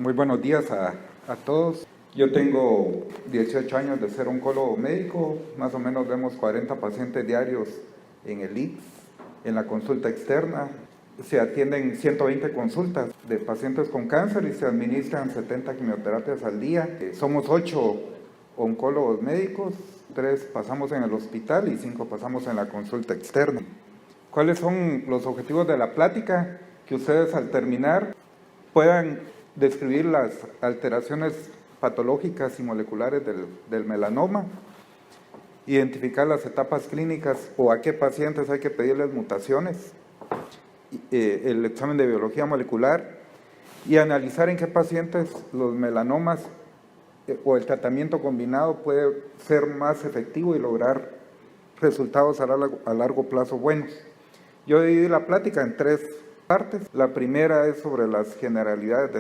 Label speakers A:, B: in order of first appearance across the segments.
A: Muy buenos días a todos. Yo tengo 18 años de ser oncólogo médico, más o menos vemos 40 pacientes diarios en el IMSS, en la consulta externa. Se atienden 120 consultas de pacientes con cáncer y se administran 70 quimioterapias al día. Somos 8 oncólogos médicos, 3 pasamos en el hospital y 5 pasamos en la consulta externa. ¿Cuáles son los objetivos de la plática? Que ustedes al terminar puedan describir las alteraciones patológicas y moleculares del melanoma, identificar las etapas clínicas o a qué pacientes hay que pedirles mutaciones, el examen de biología molecular y analizar en qué pacientes los melanomas o el tratamiento combinado puede ser más efectivo y lograr resultados a largo plazo buenos. Yo dividí la plática en 3 partes. La primera es sobre las generalidades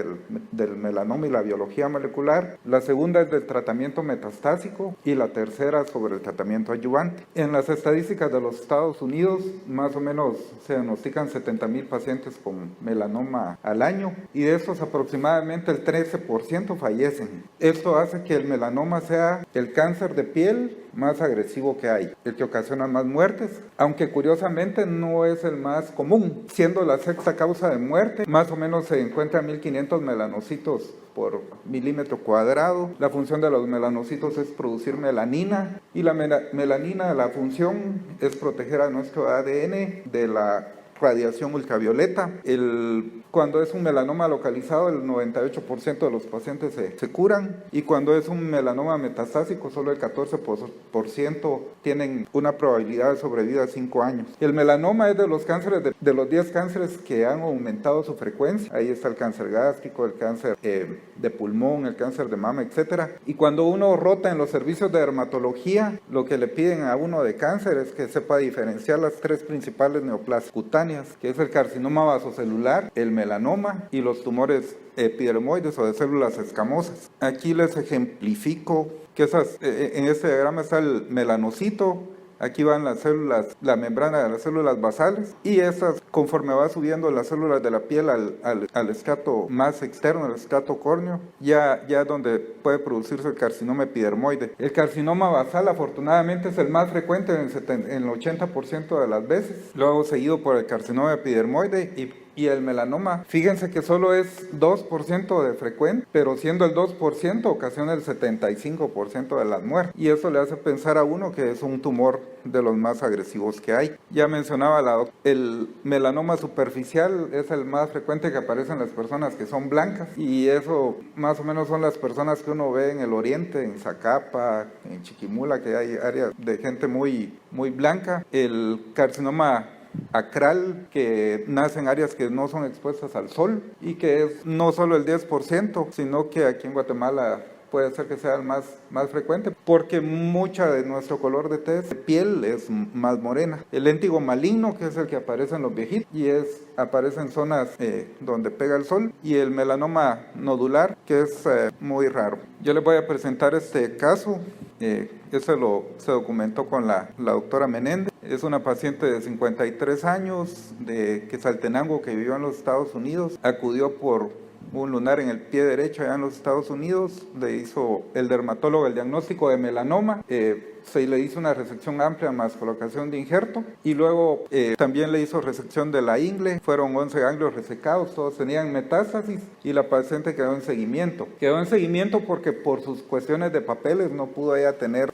A: del melanoma y la biología molecular. La segunda es del tratamiento metastásico y la tercera sobre el tratamiento adyuvante. En las estadísticas de los Estados Unidos, más o menos se diagnostican 70,000 pacientes con melanoma al año y de estos aproximadamente el 13% fallecen. Esto hace que el melanoma sea el cáncer de piel más agresivo que hay, el que ocasiona más muertes, aunque curiosamente no es el más común, siendo la sexta causa de muerte. Más o menos se encuentran 1,500 melanocitos por milímetro cuadrado. La función de los melanocitos es producir melanina y la melanina, la función es proteger a nuestro ADN de la radiación ultravioleta. Cuando es un melanoma localizado, el 98% de los pacientes se curan, y cuando es un melanoma metastásico, solo el 14% tienen una probabilidad de sobrevida de 5 años. El melanoma es de los cánceres, de los 10 cánceres que han aumentado su frecuencia. Ahí está el cáncer gástrico, el cáncer de pulmón, el cáncer de mama, etc. Y cuando uno rota en los servicios de dermatología, lo que le piden a uno de cáncer es que sepa diferenciar las 3 principales neoplasias cutáneas, que es el carcinoma vasocelular, el melanoma y los tumores epidermoides o de células escamosas. Aquí les ejemplifico que en este diagrama está el melanocito. Aquí van las células, la membrana de las células basales, y estas, conforme va subiendo las células de la piel al estrato más externo, el estrato córneo, ya donde puede producirse el carcinoma epidermoide. El carcinoma basal afortunadamente es el más frecuente en el 80% de las veces, luego seguido por el carcinoma epidermoide y el melanoma. Fíjense que solo es 2% de frecuente, pero siendo el 2% ocasiona el 75% de las muertes. Y eso le hace pensar a uno que es un tumor de los más agresivos que hay. Ya mencionaba el melanoma superficial es el más frecuente que aparece en las personas que son blancas, y eso más o menos son las personas que uno ve en el oriente, en Zacapa, en Chiquimula, que hay áreas de gente muy, muy blanca. El carcinoma acral, que nace en áreas que no son expuestas al sol y que es no solo el 10%, sino que aquí en Guatemala puede ser que sea el más frecuente, porque mucha de nuestro color de tez de piel es más morena. El léntigo maligno, que es el que aparece en los viejitos y aparece en zonas donde pega el sol, y el melanoma nodular, que es muy raro. Yo les voy a presentar este caso. Se documentó con la doctora Menéndez. Es una paciente de 53 años de Quetzaltenango que vivió en los Estados Unidos. Acudió por un lunar en el pie derecho allá en los Estados Unidos. Le hizo el dermatólogo el diagnóstico de melanoma. Se le hizo una resección amplia más colocación de injerto, y luego también le hizo resección de la ingle. Fueron 11 ganglios resecados, todos tenían metástasis, y la paciente quedó en seguimiento. Quedó en seguimiento porque por sus cuestiones de papeles no pudo ella tener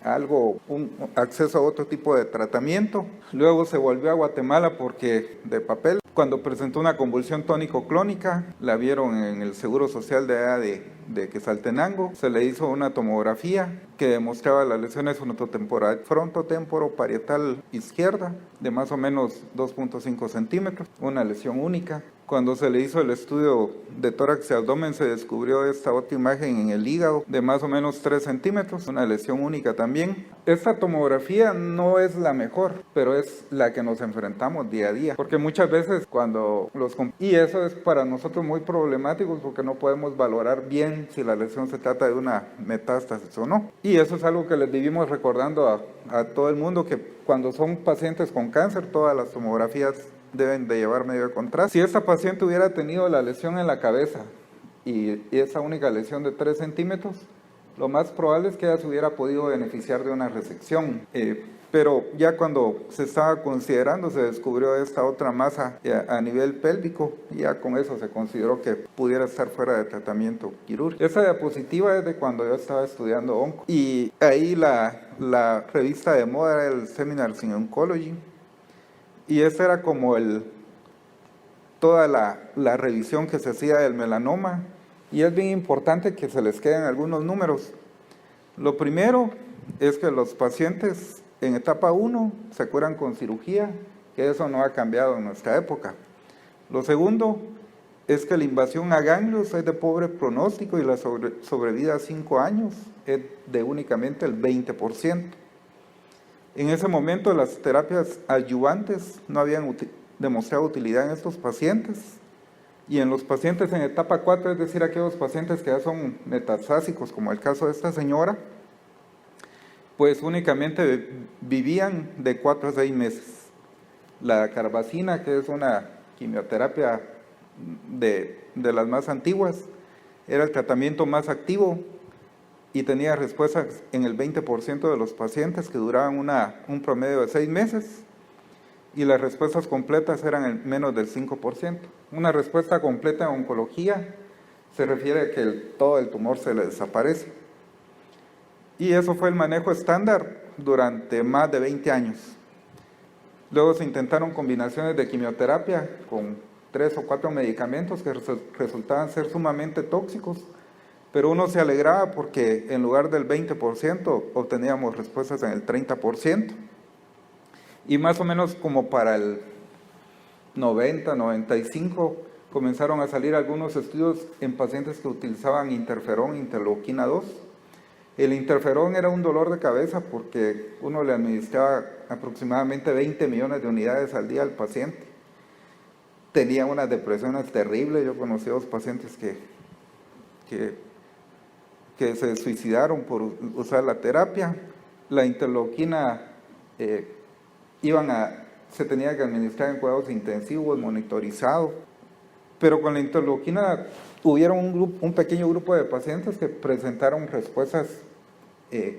A: un acceso a otro tipo de tratamiento. Luego se volvió a Guatemala porque de papel. Cuando presentó una convulsión tónico-clónica, la vieron en el Seguro Social de allá de Quetzaltenango. Se le hizo una tomografía que demostraba las lesiones frontotemporoparietal izquierda de más o menos 2.5 centímetros, una lesión única. Cuando se le hizo el estudio de tórax y abdomen, se descubrió esta otra imagen en el hígado de más o menos 3 centímetros, una lesión única también. Esta tomografía no es la mejor, pero es la que nos enfrentamos día a día, porque muchas veces y eso es para nosotros muy problemático, porque no podemos valorar bien si la lesión se trata de una metástasis o no. Y eso es algo que les vivimos recordando a todo el mundo, que cuando son pacientes con cáncer, todas las tomografías deben de llevar medio de contraste. Si esta paciente hubiera tenido la lesión en la cabeza y esa única lesión de 3 centímetros, lo más probable es que ella se hubiera podido beneficiar de una resección. Pero ya cuando se estaba considerando, se descubrió esta otra masa a nivel pélvico, y ya con eso se consideró que pudiera estar fuera de tratamiento quirúrgico. Esa diapositiva es de cuando yo estaba estudiando onco, y ahí la revista de moda era el Seminars in Oncology, y esa era como toda la revisión que se hacía del melanoma, y es bien importante que se les queden algunos números. Lo primero es que los pacientes en etapa 1 se curan con cirugía, que eso no ha cambiado en nuestra época. Lo segundo es que la invasión a ganglios es de pobre pronóstico y la sobrevida a 5 años es de únicamente el 20%. En ese momento las terapias adyuvantes no habían demostrado utilidad en estos pacientes, y en los pacientes en etapa 4, es decir, aquellos pacientes que ya son metastásicos, como el caso de esta señora, pues únicamente vivían de 4 a 6 meses. La carbazina, que es una quimioterapia de las más antiguas, era el tratamiento más activo y tenía respuestas en el 20% de los pacientes, que duraban un promedio de 6 meses, y las respuestas completas eran en menos del 5%. Una respuesta completa en oncología se refiere a que todo el tumor se le desaparece. Y eso fue el manejo estándar durante más de 20 años. Luego se intentaron combinaciones de quimioterapia con 3 o 4 medicamentos que resultaban ser sumamente tóxicos, pero uno se alegraba porque en lugar del 20% obteníamos respuestas en el 30%. Y más o menos como para el 90, 95 comenzaron a salir algunos estudios en pacientes que utilizaban interferón, interleuquina 2. El interferón era un dolor de cabeza porque uno le administraba aproximadamente 20 millones de unidades al día al paciente. Tenía unas depresiones terribles. Yo conocí a 2 pacientes que se suicidaron por usar la terapia. La interleuquina se tenía que administrar en cuidados intensivos, monitorizado, pero con la interleuquina hubieron un pequeño grupo de pacientes que presentaron respuestas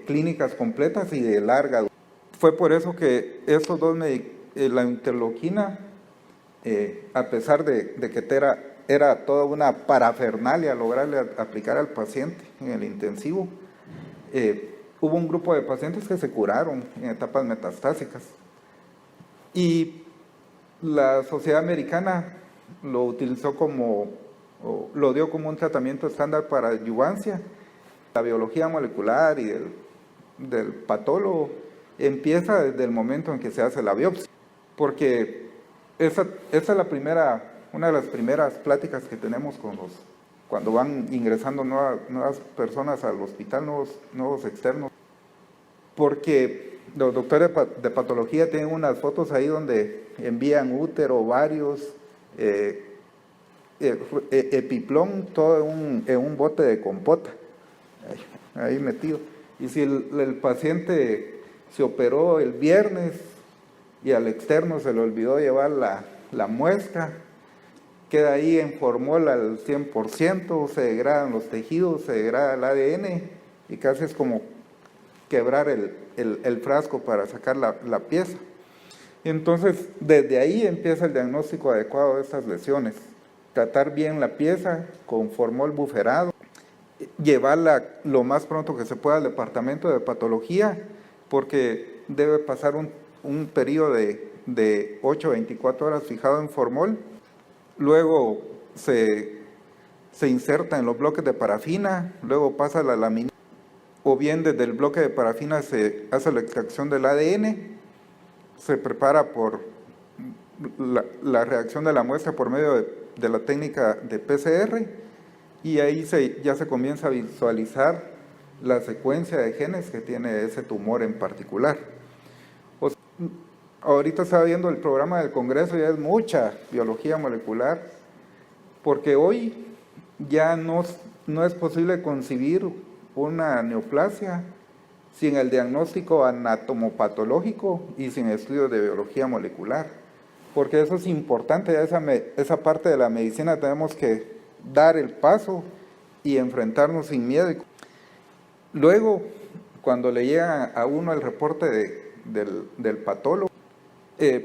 A: clínicas completas y de larga duración. Fue por eso que estos dos la interleuquina, a pesar de que era toda una parafernalia lograrle aplicar al paciente en el intensivo, hubo un grupo de pacientes que se curaron en etapas metastásicas. Y la sociedad americana lo utilizó lo dio como un tratamiento estándar para adyuvancia. La biología molecular y del patólogo empieza desde el momento en que se hace la biopsia, porque esa es una de las primeras pláticas que tenemos cuando van ingresando nuevas personas al hospital, nuevos externos, porque los doctores de patología tienen unas fotos ahí donde envían útero, ovarios, epiplón, todo en un bote de compota, ahí metido. Y si el paciente se operó el viernes y al externo se le olvidó llevar la muestra, queda ahí en formol al 100%, se degradan los tejidos, se degrada el ADN, y casi es como quebrar el frasco para sacar la pieza. Entonces, desde ahí empieza el diagnóstico adecuado de estas lesiones. Tratar bien la pieza con formol buferado, llevarla lo más pronto que se pueda al departamento de patología, porque debe pasar un periodo de 8 a 24 horas fijado en formol. Luego se inserta en los bloques de parafina, luego pasa la laminina, o bien desde el bloque de parafina se hace la extracción del ADN, se prepara por la reacción de la muestra por medio de la técnica de PCR, y ahí ya se comienza a visualizar la secuencia de genes que tiene ese tumor en particular. Ahorita estaba viendo el programa del Congreso, ya es mucha biología molecular, porque hoy ya no es posible concebir una neoplasia sin el diagnóstico anatomopatológico y sin estudios de biología molecular, porque eso es importante. Esa parte de la medicina tenemos que dar el paso y enfrentarnos sin miedo. Luego, cuando le llega a uno el reporte del patólogo,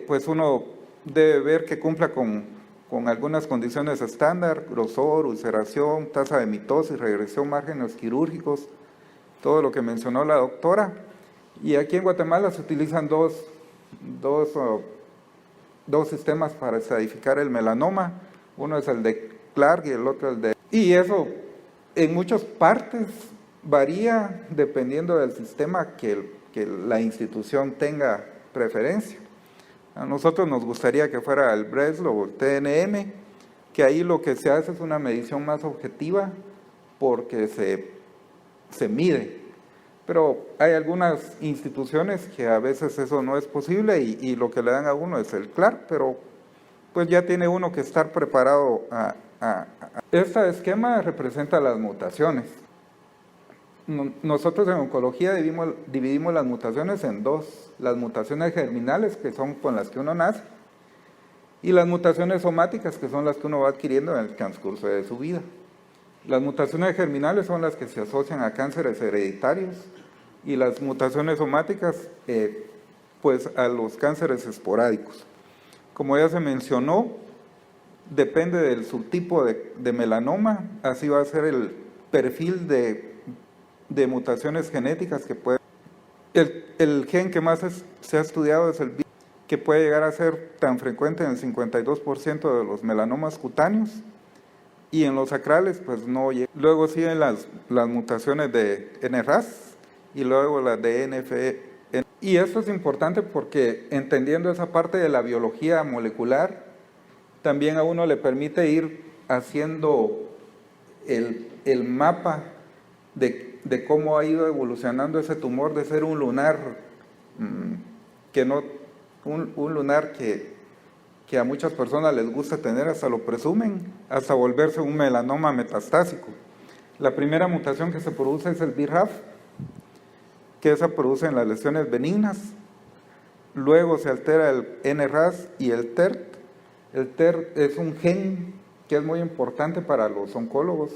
A: pues uno debe ver que cumpla con algunas condiciones estándar: grosor, ulceración, tasa de mitosis, regresión, márgenes quirúrgicos, todo lo que mencionó la doctora. Y aquí en Guatemala se utilizan dos sistemas para estadificar el melanoma. Uno es el de Clark y el otro el de... Y eso en muchas partes varía dependiendo del sistema que la institución tenga preferencia. A nosotros nos gustaría que fuera el Breslow o el TNM, que ahí lo que se hace es una medición más objetiva porque se mide. Pero hay algunas instituciones que a veces eso no es posible y lo que le dan a uno es el Clark, pero pues ya tiene uno que estar preparado Este esquema representa las mutaciones. Nosotros en oncología dividimos las mutaciones en dos: las mutaciones germinales, que son con las que uno nace, y las mutaciones somáticas, que son las que uno va adquiriendo en el transcurso de su vida. Las mutaciones germinales son las que se asocian a cánceres hereditarios, y las mutaciones somáticas pues a los cánceres esporádicos. Como ya se mencionó, depende del subtipo de melanoma, así va a ser el perfil de mutaciones genéticas que puede. El gen que más se ha estudiado es el BRAF, que puede llegar a ser tan frecuente en el 52% de los melanomas cutáneos, y en los sacrales pues no llega. Luego siguen las mutaciones de NRAS y luego las de NFE. Y esto es importante porque entendiendo esa parte de la biología molecular, también a uno le permite ir haciendo el mapa de cómo ha ido evolucionando ese tumor de ser un lunar un lunar que a muchas personas les gusta tener, hasta lo presumen, hasta volverse un melanoma metastásico. La primera mutación que se produce es el BRAF, que esa produce en las lesiones benignas. Luego se altera el NRAS y el TERT. El TERT es un gen que es muy importante para los oncólogos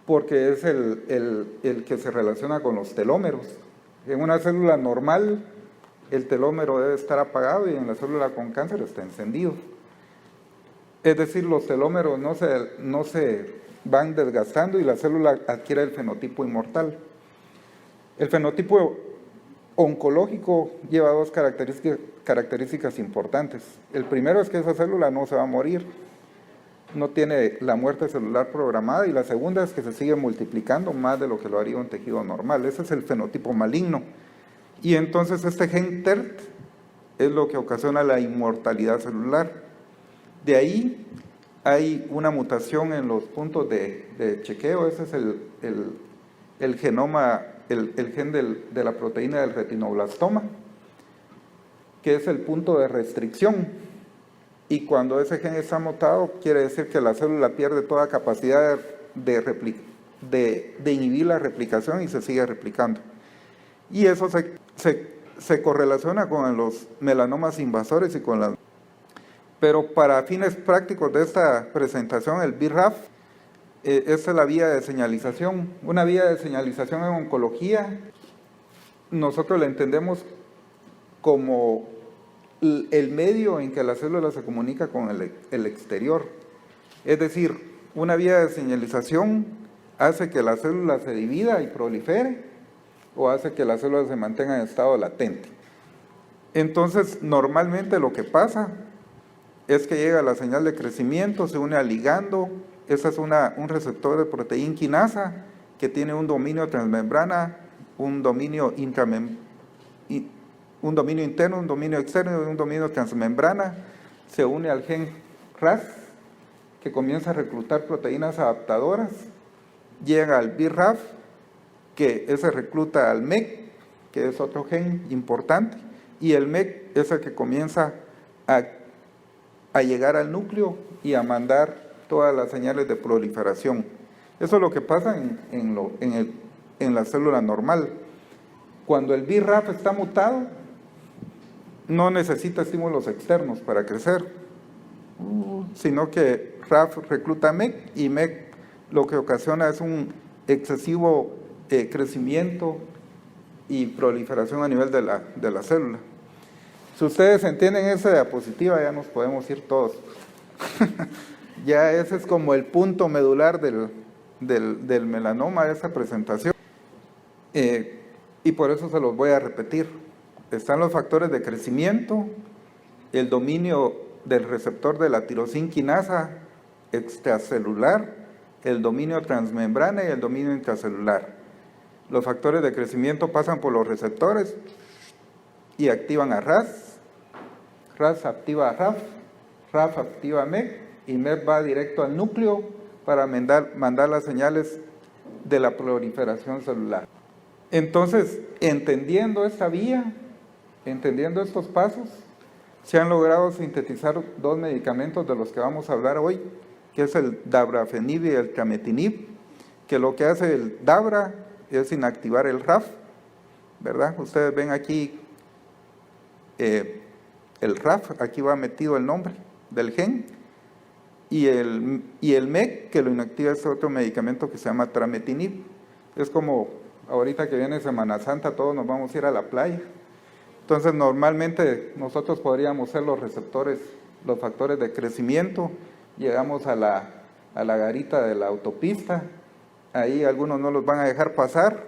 A: porque es el que se relaciona con los telómeros. En una célula normal el telómero debe estar apagado y en la célula con cáncer está encendido. Es decir, los telómeros no se van desgastando y la célula adquiere el fenotipo inmortal. El fenotipo oncológico lleva dos características importantes. El primero es que esa célula no se va a morir, no tiene la muerte celular programada, y la segunda es que se sigue multiplicando más de lo que lo haría un tejido normal. Ese es el fenotipo maligno. Y entonces este gen TERT es lo que ocasiona la inmortalidad celular. De ahí hay una mutación en los puntos de chequeo. Ese es el genoma, el gen de la proteína del retinoblastoma, que es el punto de restricción. Y cuando ese gen está mutado, quiere decir que la célula pierde toda capacidad de inhibir la replicación y se sigue replicando. Y eso se correlaciona con los melanomas invasores y con las... Pero para fines prácticos de esta presentación, el BRAF, esta es la vía de señalización. Una vía de señalización en oncología, nosotros la entendemos como el medio en que la célula se comunica con el exterior. Es decir, una vía de señalización hace que la célula se divida y prolifere, o hace que la célula se mantenga en estado latente. Entonces, normalmente lo que pasa es que llega la señal de crecimiento, se une al ligando. Ese es un receptor de proteína quinasa que tiene un dominio transmembrana, un dominio interno, un dominio externo y un dominio transmembrana. Se une al gen RAS, que comienza a reclutar proteínas adaptadoras. Llega al BRAF, que ese recluta al MEC, que es otro gen importante, y el MEC es el que comienza a llegar al núcleo y a mandar todas las señales de proliferación. Eso es lo que pasa en la célula normal. Cuando el BRAF está mutado, no necesita estímulos externos para crecer, sino que RAF recluta MEC y MEC lo que ocasiona es un excesivo crecimiento y proliferación a nivel de la célula. Si ustedes entienden esa diapositiva, ya nos podemos ir todos. Ya ese es como el punto medular del melanoma, esa presentación. Y por eso se los voy a repetir. Están los factores de crecimiento, el dominio del receptor de la tirosina quinasa extracelular, el dominio transmembrana y el dominio intracelular. Los factores de crecimiento pasan por los receptores y activan a RAS. RAS activa a RAF, RAF activa a MEC y MEC va directo al núcleo para mandar las señales de la proliferación celular. Entonces, entendiendo esta vía, entendiendo estos pasos, se han logrado sintetizar dos medicamentos de los que vamos a hablar hoy, que es el dabrafenib y el trametinib, que lo que hace el dabra es inactivar el RAF, ¿verdad? Ustedes ven aquí el RAF, aquí va metido el nombre del gen, y el MEC, que lo inactiva, es otro medicamento que se llama trametinib. Es como ahorita que viene Semana Santa, todos nos vamos a ir a la playa. Entonces, normalmente nosotros podríamos ser los receptores, los factores de crecimiento. Llegamos a la garita de la autopista, ahí algunos no los van a dejar pasar,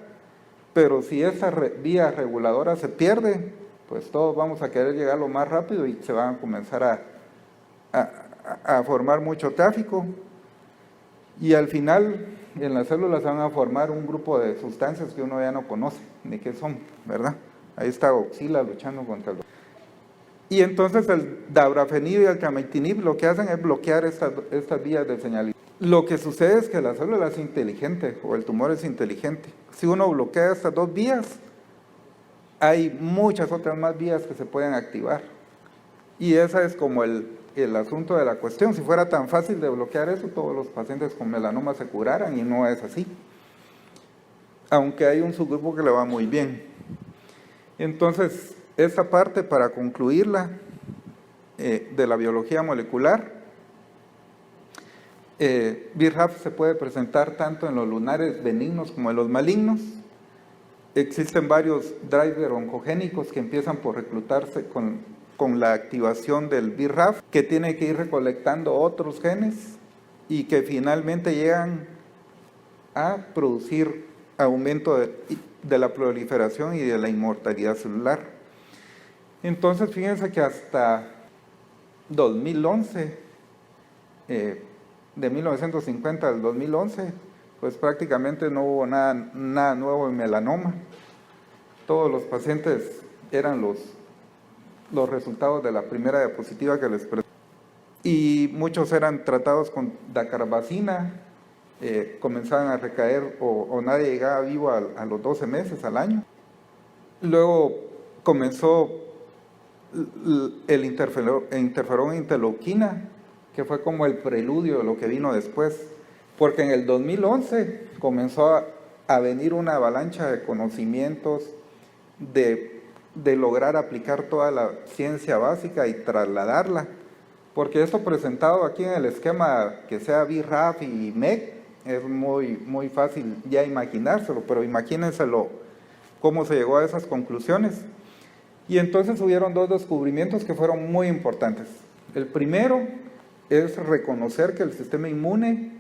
A: pero si esa vía reguladora se pierde, pues todos vamos a querer llegar lo más rápido y se van a comenzar a formar mucho tráfico. Y al final, en las células se van a formar un grupo de sustancias que uno ya no conoce, ni qué son, ¿verdad? Ahí está Oxila luchando contra el... Y entonces el dabrafenib y el trametinib lo que hacen es bloquear estas vías de señalización. Lo que sucede es que la célula es inteligente, o el tumor es inteligente. Si uno bloquea estas dos vías, hay muchas otras más vías que se pueden activar. Y ese es como el asunto de la cuestión. Si fuera tan fácil de bloquear eso, todos los pacientes con melanoma se curaran, y no es así. Aunque hay un subgrupo que le va muy bien. Entonces, esta parte, para concluirla, de la biología molecular, BRAF se puede presentar tanto en los lunares benignos como en los malignos. Existen varios drivers oncogénicos que empiezan por reclutarse con la activación del BRAF, que tiene que ir recolectando otros genes y que finalmente llegan a producir aumento de la proliferación y de la inmortalidad celular. Entonces, fíjense que hasta 2011, de 1950 al 2011, pues prácticamente no hubo nada nuevo en melanoma. Todos los pacientes eran los resultados de la primera diapositiva que les presenté. Y muchos eran tratados con dacarbazina, comenzaban a recaer o nadie llegaba vivo a los 12 meses, al año. Luego comenzó el interferón interleuquina, que fue como el preludio de lo que vino después, porque en el 2011 comenzó a venir una avalancha de conocimientos, de lograr aplicar toda la ciencia básica y trasladarla, porque esto presentado aquí en el esquema, que sea BRAF y MEC, es muy fácil ya imaginárselo, pero imagínenselo cómo se llegó a esas conclusiones. Y entonces hubieron dos descubrimientos que fueron muy importantes. El primero es reconocer que el sistema inmune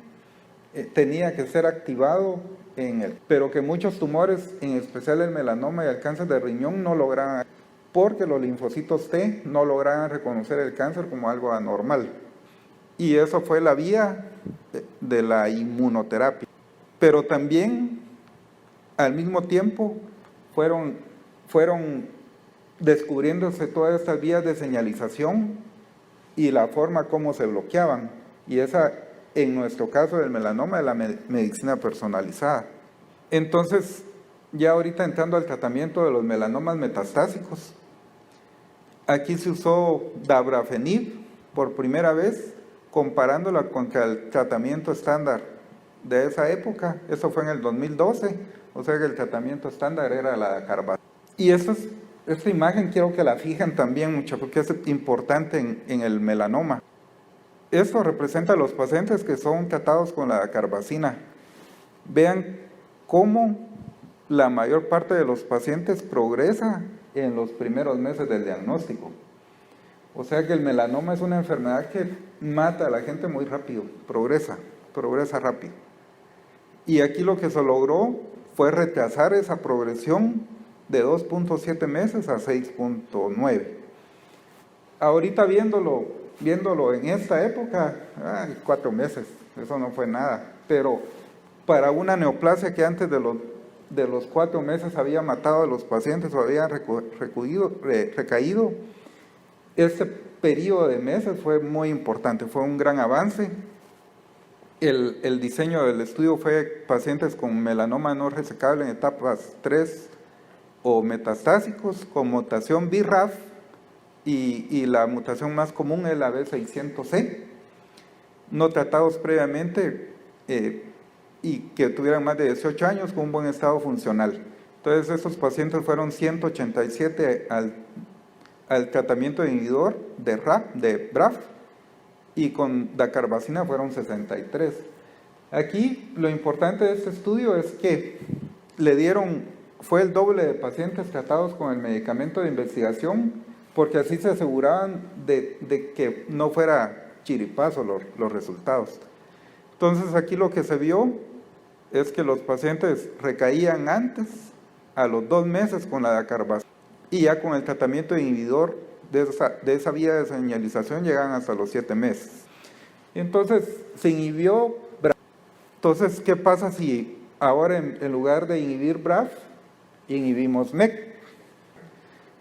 A: tenía que ser activado pero que muchos tumores, en especial el melanoma y el cáncer de riñón, no lograban, porque los linfocitos T no lograban reconocer el cáncer como algo anormal. Y eso fue la vía de la inmunoterapia. Pero también, al mismo tiempo, fueron descubriéndose todas estas vías de señalización y la forma como se bloqueaban. Y esa, en nuestro caso del melanoma, de la medicina personalizada. Entonces, ya ahorita entrando al tratamiento de los melanomas metastásicos, aquí se usó dabrafenib por primera vez, comparándola contra el tratamiento estándar de esa época. Eso fue en el 2012, o sea que el tratamiento estándar era la dacarbazina. Y esta imagen quiero que la fijen también mucho, porque es importante en el melanoma. Esto representa a los pacientes que son tratados con la dacarbazina. Vean cómo la mayor parte de los pacientes progresa en los primeros meses del diagnóstico. O sea que el melanoma es una enfermedad que mata a la gente muy rápido, progresa rápido. Y aquí lo que se logró fue retrasar esa progresión de 2.7 meses a 6.9. Ahorita viéndolo en esta época, 4 meses, eso no fue nada. Pero para una neoplasia que antes de los 4 meses había matado a los pacientes o había recaído, este periodo de meses fue muy importante, fue un gran avance. El diseño del estudio fue pacientes con melanoma no resecable en etapas 3 o metastásicos con mutación BRAF y la mutación más común es la B600C, no tratados previamente y que tuvieran más de 18 años con un buen estado funcional. Entonces esos pacientes fueron 187 al tratamiento de inhibidor de BRAF y con dacarbazina fueron 63. Aquí lo importante de este estudio es que fue el doble de pacientes tratados con el medicamento de investigación, porque así se aseguraban de que no fuera chiripazo los resultados. Entonces aquí lo que se vio es que los pacientes recaían antes, a los 2 meses con la dacarbazina, y ya con el tratamiento de inhibidor de esa vía de señalización llegan hasta los 7 meses. Entonces se inhibió BRAF. Entonces, ¿qué pasa si ahora en lugar de inhibir BRAF, inhibimos MEK?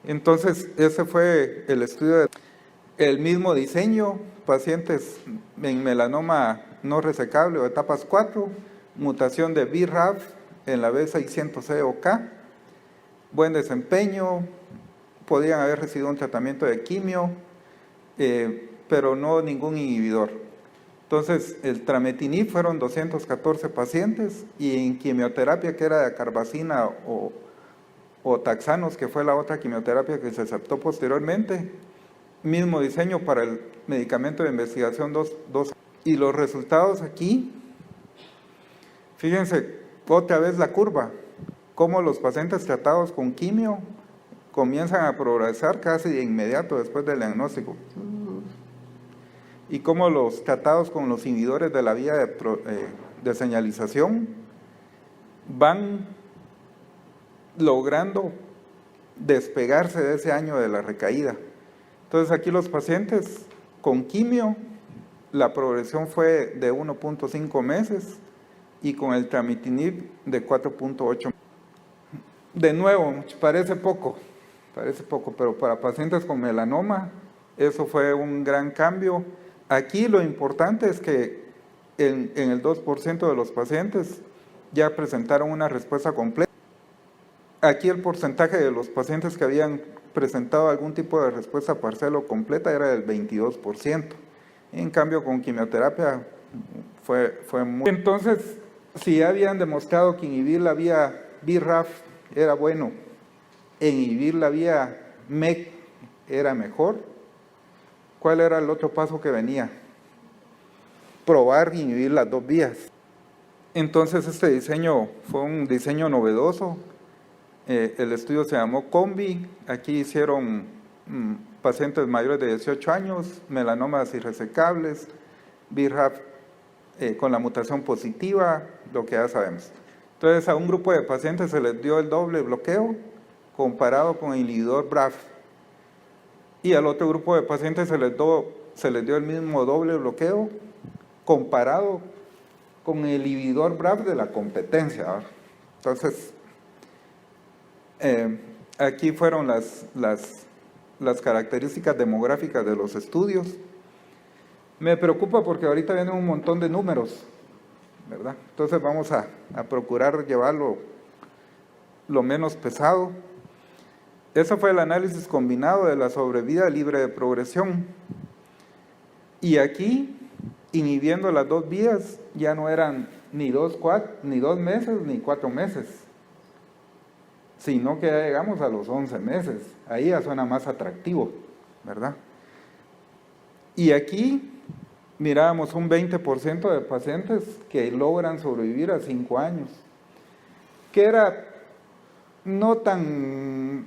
A: Entonces ese fue el estudio, el mismo diseño, pacientes en melanoma no resecable o etapas 4, mutación de BRAF en la B600C o K, buen desempeño, podrían haber recibido un tratamiento de quimio, pero no ningún inhibidor. Entonces, el trametinib fueron 214 pacientes y en quimioterapia, que era dacarbazina o taxanos, que fue la otra quimioterapia que se aceptó posteriormente, mismo diseño para el medicamento de investigación 2. Y los resultados aquí, fíjense otra vez la curva, cómo los pacientes tratados con quimio comienzan a progresar casi de inmediato después del diagnóstico. Y cómo los tratados con los inhibidores de la vía de señalización van logrando despegarse de ese año de la recaída. Entonces aquí los pacientes con quimio, la progresión fue de 1.5 meses y con el tramitinib de 4.8. De nuevo, parece poco, pero para pacientes con melanoma eso fue un gran cambio. Aquí lo importante es que en el 2% de los pacientes ya presentaron una respuesta completa. Aquí el porcentaje de los pacientes que habían presentado algún tipo de respuesta parcial o completa era del 22%. En cambio, con quimioterapia fue muy... Entonces, si habían demostrado que inhibir la vía BRAF era bueno, e inhibir la vía MEK era mejor, ¿cuál era el otro paso que venía? Probar y inhibir las dos vías. Entonces este diseño fue un diseño novedoso. El estudio se llamó COMBI. Aquí hicieron pacientes mayores de 18 años, melanomas irresecables, BRAF con la mutación positiva, lo que ya sabemos. Entonces a un grupo de pacientes se les dio el doble bloqueo comparado con el inhibidor BRAF. Y al otro grupo de pacientes se les dio el mismo doble bloqueo comparado con el inhibidor BRAF de la competencia. ¿Verdad? Entonces, aquí fueron las características demográficas de los estudios. Me preocupa porque ahorita vienen un montón de números, ¿verdad? Entonces vamos a procurar llevarlo lo menos pesado. Ese fue el análisis combinado de la sobrevida libre de progresión. Y aquí, inhibiendo las dos vías, ya no eran ni 2 meses ni 4 meses, sino que ya llegamos a los 11 meses. Ahí ya suena más atractivo, ¿verdad? Y aquí mirábamos un 20% de pacientes que logran sobrevivir a 5 años, que era no tan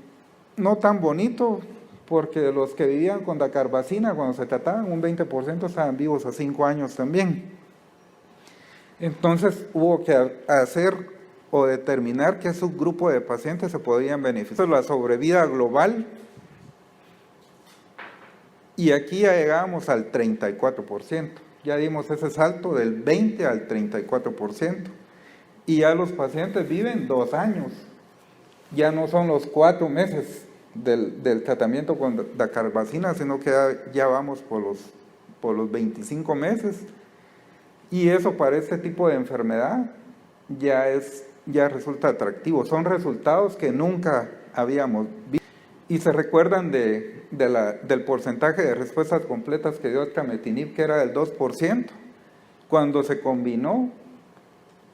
A: bonito, porque los que vivían con dacarbazina cuando se trataban, un 20% estaban vivos a 5 años también. Entonces hubo que hacer o determinar qué subgrupo de pacientes se podían beneficiar. La sobrevida global, y aquí ya llegamos al 34%, ya dimos ese salto del 20 al 34%, y ya los pacientes viven 2 años, ya no son los 4 meses del tratamiento con dacarbazina, sino que ya vamos por los 25 meses, y eso para este tipo de enfermedad ya resulta atractivo. Son resultados que nunca habíamos visto. Y se recuerdan del porcentaje de respuestas completas que dio Trametinib, que era del 2%. Cuando se combinó,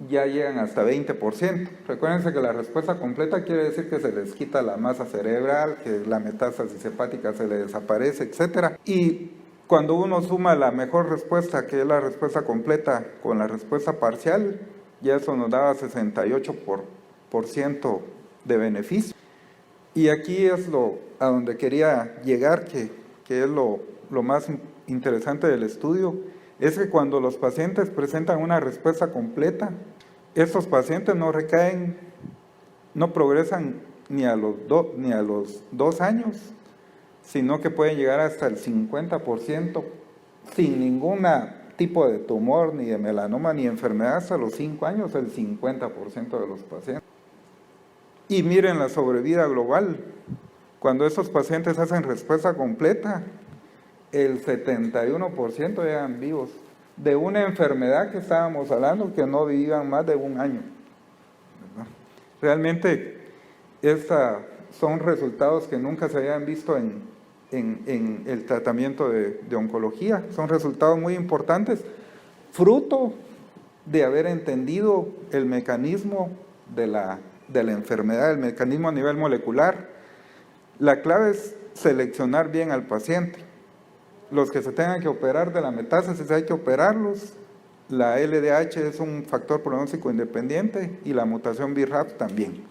A: ya llegan hasta 20%. Recuérdense que la respuesta completa quiere decir que se les quita la masa cerebral, que la metástasis hepática se le desaparece, etc. Y cuando uno suma la mejor respuesta, que es la respuesta completa, con la respuesta parcial, ya eso nos daba 68% de beneficio. Y aquí es a donde quería llegar, que es lo más interesante del estudio, es que cuando los pacientes presentan una respuesta completa, estos pacientes no recaen, no progresan ni a los 2 años, sino que pueden llegar hasta el 50% sin ningún tipo de tumor, ni de melanoma, ni enfermedad, hasta los 5 años, el 50% de los pacientes. Y miren la sobrevida global, cuando esos pacientes hacen respuesta completa, el 71% llegan vivos, de una enfermedad que estábamos hablando, que no vivían más de 1 año. ¿Verdad? Realmente, estos son resultados que nunca se habían visto en el tratamiento de oncología. Son resultados muy importantes, fruto de haber entendido el mecanismo de la enfermedad, el mecanismo a nivel molecular. La clave es seleccionar bien al paciente. Los que se tengan que operar de la metástasis hay que operarlos. La LDH es un factor pronóstico independiente y la mutación BRAF también.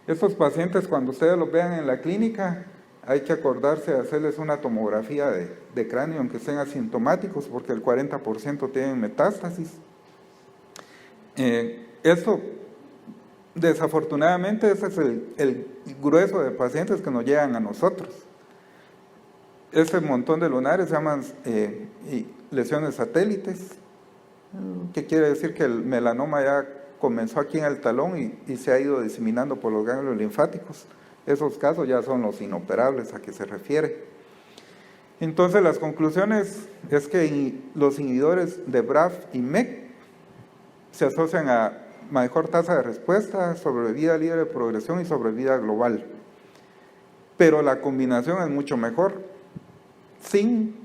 A: Estos pacientes, cuando ustedes los vean en la clínica, hay que acordarse de hacerles una tomografía de cráneo, aunque estén asintomáticos, porque el 40% tienen metástasis. Eso, desafortunadamente, ese es el grueso de pacientes que nos llegan a nosotros. Ese montón de lunares se llaman lesiones satélites, que quiere decir que el melanoma ya comenzó aquí en el talón y se ha ido diseminando por los ganglios linfáticos. Esos casos ya son los inoperables a que se refiere. Entonces las conclusiones es que los inhibidores de BRAF y MEK se asocian a mejor tasa de respuesta, sobrevida libre de progresión y sobrevida global. Pero la combinación es mucho mejor, sin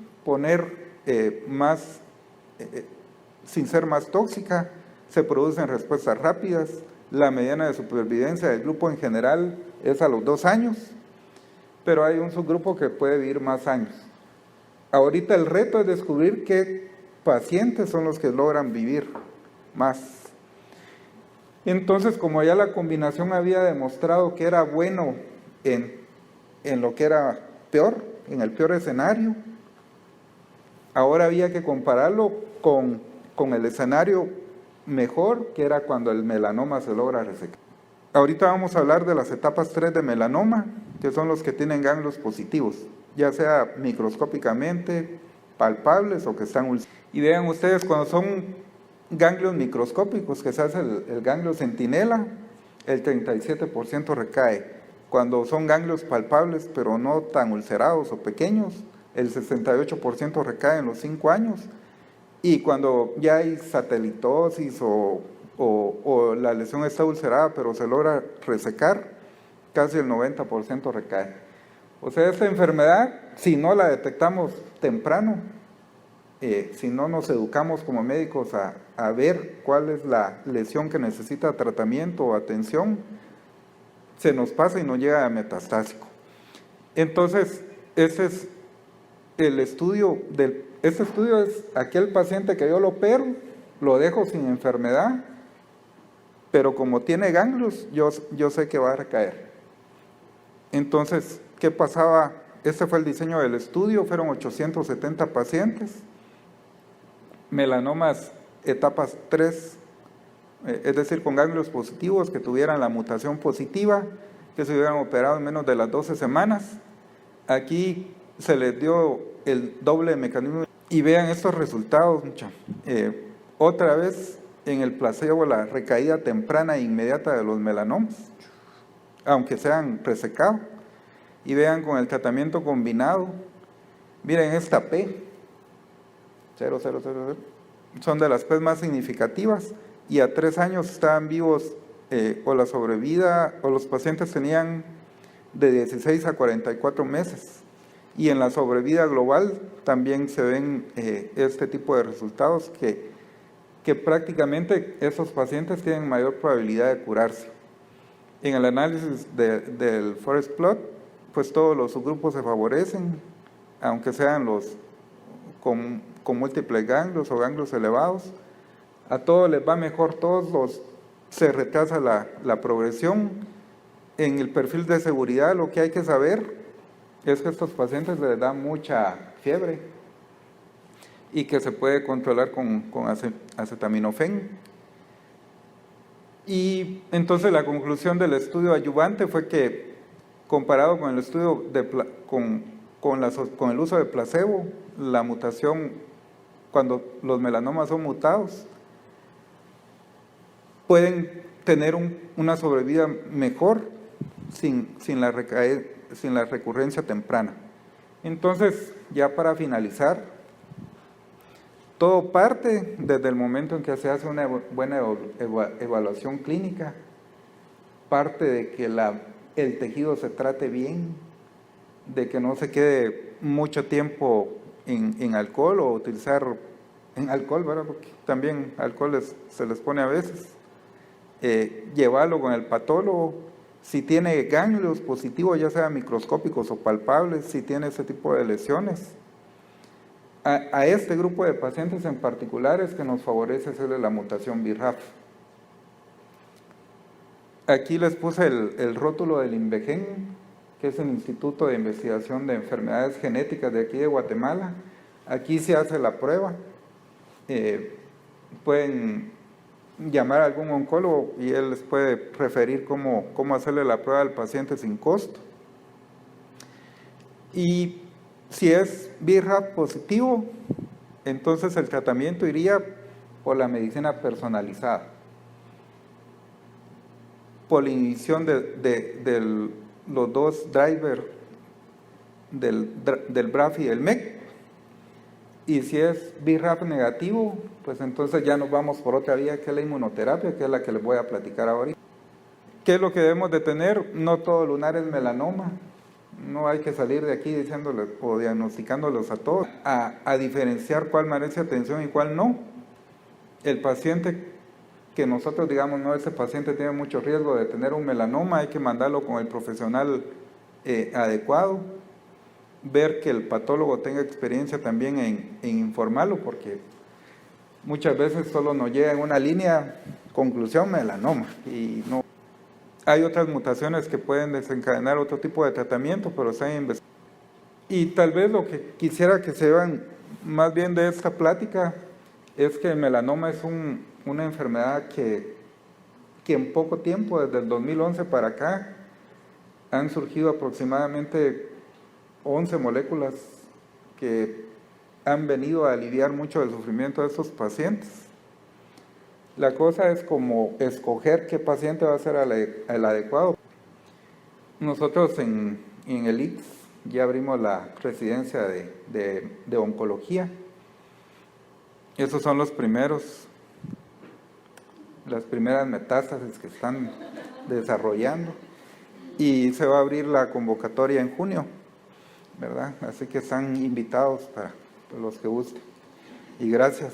A: sin ser más tóxica, se producen respuestas rápidas. La mediana de supervivencia del grupo en general es a los 2 años, pero hay un subgrupo que puede vivir más años. Ahorita el reto es descubrir qué pacientes son los que logran vivir más. Entonces, como ya la combinación había demostrado que era bueno en lo que era peor, en el peor escenario, ahora había que compararlo con el escenario mejor, que era cuando el melanoma se logra resecar. Ahorita vamos a hablar de las etapas 3 de melanoma, que son los que tienen ganglios positivos, ya sea microscópicamente palpables o que están ulcerados. Y vean ustedes, cuando son ganglios microscópicos, que se hace el ganglio centinela, el 37% recae. Cuando son ganglios palpables, pero no tan ulcerados o pequeños, el 68% recae en los 5 años. Y cuando ya hay satelitosis o la lesión está ulcerada, pero se logra resecar, casi el 90% recae. O sea, esta enfermedad, si no la detectamos temprano, si no nos educamos como médicos a ver cuál es la lesión que necesita tratamiento o atención, se nos pasa y nos llega a metastásico. Entonces, ese es este estudio es aquel paciente que yo lo opero, lo dejo sin enfermedad, pero como tiene ganglios, yo sé que va a recaer. Entonces, ¿qué pasaba? Este fue el diseño del estudio, fueron 870 pacientes, melanomas etapas 3, es decir, con ganglios positivos que tuvieran la mutación positiva, que se hubieran operado en menos de las 12 semanas. Aquí se les dio el doble mecanismo y vean estos resultados. Otra vez en el placebo la recaída temprana e inmediata de los melanomas, aunque sean resecados. Y vean con el tratamiento combinado, miren esta P, 0,000, son de las P más significativas, y a 3 años estaban vivos, o la sobrevida, o los pacientes tenían de 16 a 44 meses. Y en la sobrevida global también se ven este tipo de resultados que prácticamente esos pacientes tienen mayor probabilidad de curarse. En el análisis del Forest Plot, pues todos los subgrupos se favorecen, aunque sean los con múltiples ganglios o ganglios elevados. A todos les va mejor, se retrasa la progresión. En el perfil de seguridad lo que hay que saber es que a estos pacientes les da mucha fiebre y que se puede controlar con acetaminofén. Y entonces la conclusión del estudio adyuvante fue que, comparado con el estudio con el uso de placebo, la mutación, cuando los melanomas son mutados, pueden tener una sobrevida mejor sin la recurrencia temprana. Entonces, ya para finalizar, todo parte desde el momento en que se hace una buena evaluación clínica, parte de que el tejido se trate bien, de que no se quede mucho tiempo en alcohol o utilizar en alcohol, ¿verdad? Porque también alcohol se les pone a veces. Llevarlo con el patólogo, si tiene ganglios positivos, ya sea microscópicos o palpables, si tiene ese tipo de lesiones. A este grupo de pacientes en particular es que nos favorece hacerle la mutación BRAF. Aquí les puse el rótulo del INVEGEN, que es el Instituto de Investigación de Enfermedades Genéticas de aquí de Guatemala. Aquí se hace la prueba. Pueden llamar a algún oncólogo y él les puede referir cómo hacerle la prueba al paciente sin costo. Y si es BRAF positivo, entonces el tratamiento iría por la medicina personalizada, por la inhibición de los dos drivers del BRAF y el MEK. Y si es BRAF negativo, pues entonces ya nos vamos por otra vía, que es la inmunoterapia, que es la que les voy a platicar ahorita. ¿Qué es lo que debemos de tener? No todo lunar es melanoma. No hay que salir de aquí diciéndoles o diagnosticándolos a todos, a diferenciar cuál merece atención y cuál no. El paciente que nosotros digamos, no, ese paciente tiene mucho riesgo de tener un melanoma, hay que mandarlo con el profesional adecuado, ver que el patólogo tenga experiencia también en informarlo, porque muchas veces solo nos llega en una línea, conclusión, melanoma, y no. Hay otras mutaciones que pueden desencadenar otro tipo de tratamiento, pero están investigando. Y tal vez lo que quisiera que se vean más bien de esta plática es que el melanoma es una enfermedad que en poco tiempo, desde el 2011 para acá, han surgido aproximadamente 11 moléculas que han venido a aliviar mucho el sufrimiento de estos pacientes. La cosa es como escoger qué paciente va a ser el adecuado. Nosotros en el ICS ya abrimos la residencia de oncología. Esos son las primeras metástasis que están desarrollando. Y se va a abrir la convocatoria en junio, ¿verdad? Así que están invitados para los que gusten. Y gracias.